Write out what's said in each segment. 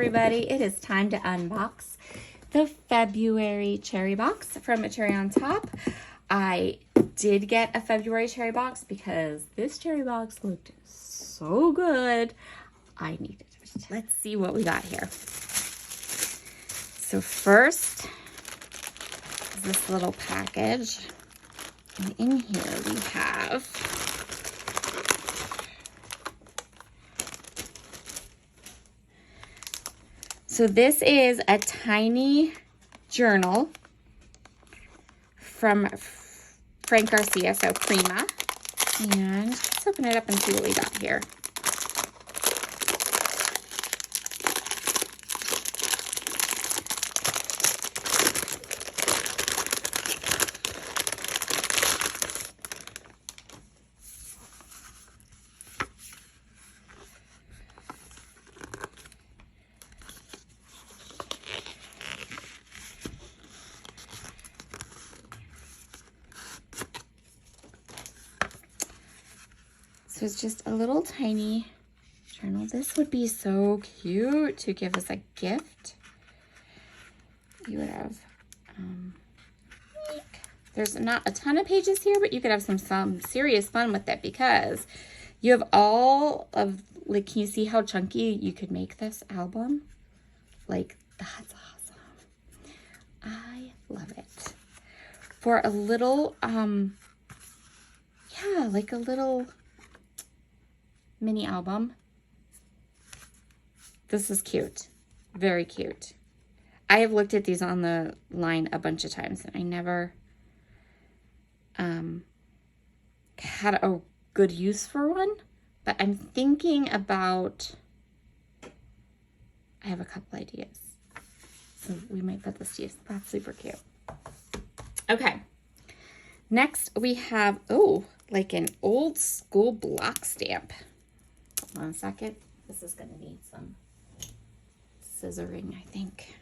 everybody. It is time to unbox the February cherry box from A Cherry on Top. I did get a February cherry box because this cherry box looked so good. I needed it. Let's see what we got here. So first is this little package. And in here we have so this is a tiny journal from Frank Garcia, so Prima. And let's open it up and see what we got here. So it's just a little tiny journal. This would be so cute to give as a gift. You would have, there's not a ton of pages here, but you could have some serious fun with it because you have all of, like, can you see how chunky you could make this album? Like, that's awesome. I love it. For a little, yeah, like a little mini album. This is cute. Very cute. I have looked at these on the line a bunch of times and I never had a good use for one, but I'm thinking about, I have a couple ideas. So we might put this to use. That's super cute. Okay. Next we have, oh, like an old school block stamp. Hold on a second. This is going to need some scissoring, I think.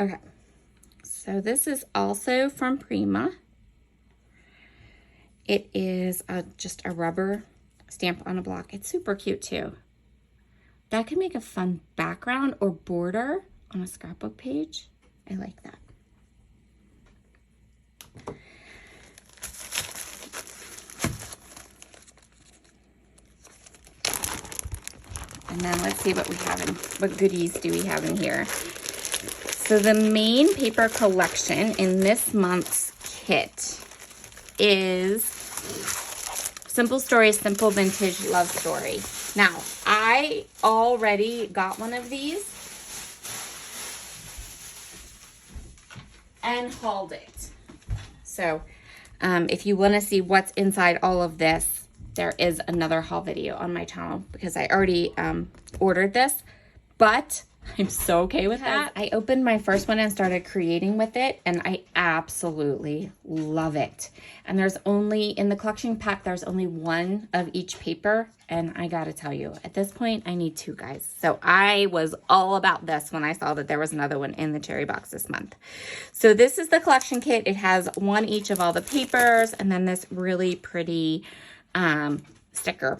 Okay. So this is also from Prima. It is just a rubber stamp on a block. It's super cute too. That could make a fun background or border on a scrapbook page. I like that. And then let's see what we have in, what goodies do we have in here. So the main paper collection in this month's kit is Simple Stories, Simple Vintage Love Story. Now, I already got one of these and hauled it. So, if you want to see what's inside all of this, there is another haul video on my channel because I already ordered this, but I'm so okay with that. I opened my first one and started creating with it, and I absolutely love it. And there's only, in the collection pack, there's only one of each paper, and I gotta tell you, at this point, I need two, guys. So I was all about this when I saw that there was another one in the cherry box this month. So this is the collection kit. It has one each of all the papers, and then this really pretty sticker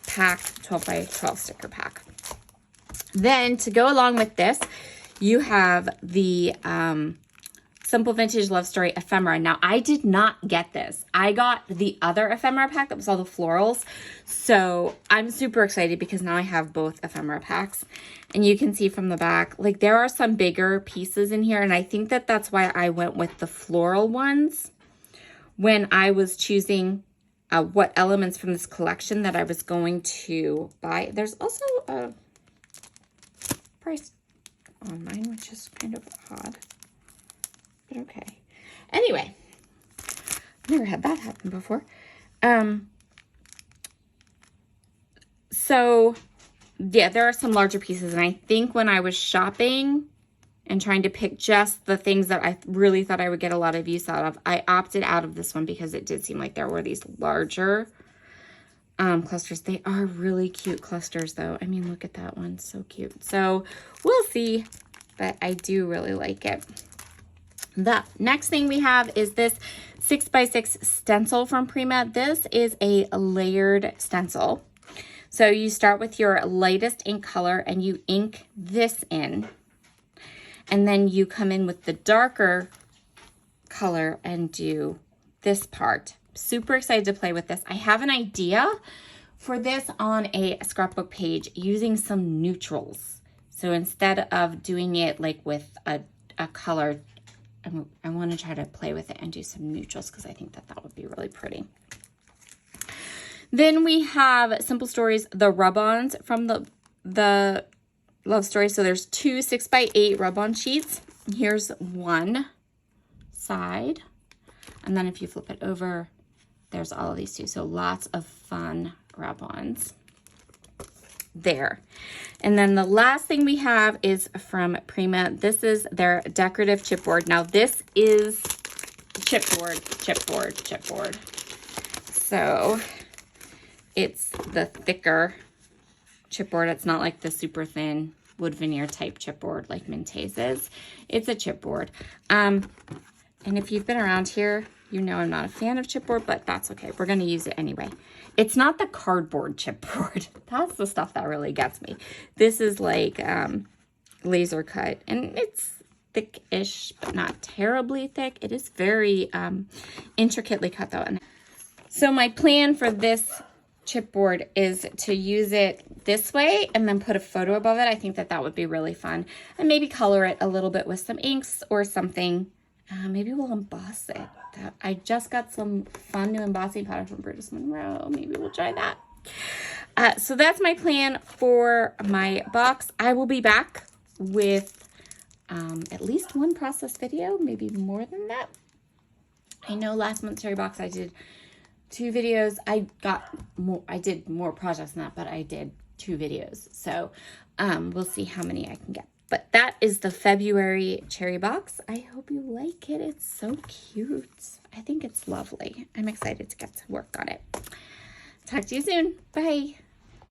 pack, 12 by 12 sticker pack. Then to go along with this, you have the Simple Vintage Love Story ephemera. Now, I did not get this. I got the other ephemera pack that was all the florals. So I'm super excited because now I have both ephemera packs. And you can see from the back, like, there are some bigger pieces in here. And I think that that's why I went with the floral ones when I was choosing what elements from this collection that I was going to buy. There's also a price on mine, which is kind of odd, but okay. Anyway, never had that happen before. So yeah, there are some larger pieces, and I think when I was shopping and trying to pick just the things that I really thought I would get a lot of use out of, I opted out of this one because it did seem like there were these larger clusters. They are really cute clusters though. I mean, look at that one, so cute. So we'll see, but I do really like it. The next thing we have is this 6x6 stencil from Prima. This is a layered stencil. So you start with your lightest ink color and you ink this in. And then you come in with the darker color and do this part. Super excited to play with this. I have an idea for this on a scrapbook page using some neutrals. So instead of doing it like with a color, I want to try to play with it and do some neutrals because I think that that would be really pretty. Then we have Simple Stories, the rub-ons from the Love Story. So there's 2 6x8 rub-on sheets. Here's one side. And then if you flip it over, there's all of these two. So lots of fun rub-ons there. And then the last thing we have is from Prima. This is their decorative chipboard. Now this is chipboard. So it's the thicker chipboard. It's not like the super thin wood veneer type chipboard like Minte's is. It's a chipboard. And if you've been around here, you know I'm not a fan of chipboard, but that's okay. We're going to use it anyway. It's not the cardboard chipboard. That's the stuff that really gets me. This is like laser cut, and it's thick-ish, but not terribly thick. It is very intricately cut though. And so my plan for this chipboard is to use it this way and then put a photo above it. I think that that would be really fun. And maybe color it a little bit with some inks or something. Maybe we'll emboss it. I just got some fun new embossing powder from Brutus Monroe. Maybe we'll try that. So that's my plan for my box. I will be back with at least one process video, maybe more than that. I know last month's cherry box I did 2 videos. I did more projects than that, but I did 2 videos. So we'll see how many I can get. But that is the February cherry box. I hope you like it. It's so cute. I think it's lovely. I'm excited to get to work on it. Talk to you soon. Bye.